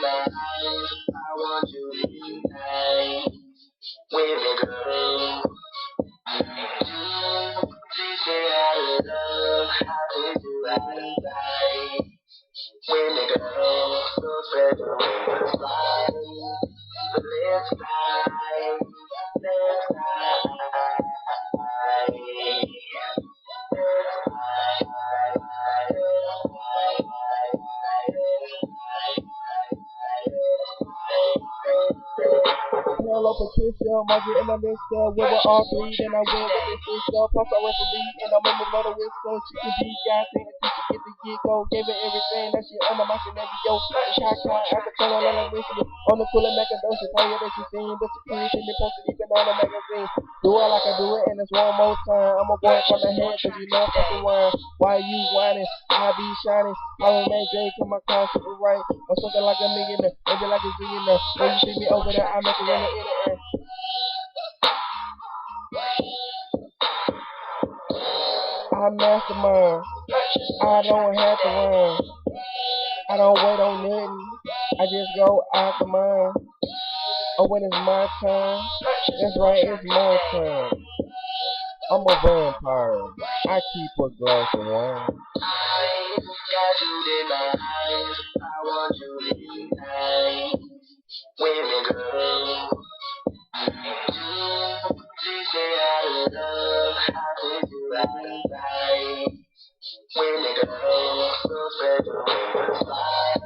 my eyes. I want you to be nice with me, girl. Teach me how to love, how to do right with me, girl. So spread the wings, fly. So let's fly, let's fly. Hello, Patricia, Margaret, and Alyssa. We were all three, then I went with the sister. Plus, I referee, and I'm in the motor with her. She can be gossip, and she can get the gig go. Gave her everything that she under my scenario. Shaka, after calling on the whiskey. On the cooler macadocious, how you that she seen. But she created and posted even on the magazine. Do it like I do it, and it's one more time. I'm a boy from the head, cause you know I'm fucking wine. Why you whining? I be shining. I will make J come my car super right. I'm something like a millionaire, maybe like a zillionaire. When you see me over there, I make it in the air. I'm mastermind. I don't have to run. I don't wait on nothing. I just go after mine. Oh, when it's my time, that's right, it's my time. I'm a vampire. I keep a glass of wine. I got you in my eyes. I want you to be nice with me, girl. Teach me how to love, how to do right with me, girl. So spread the wings, fly.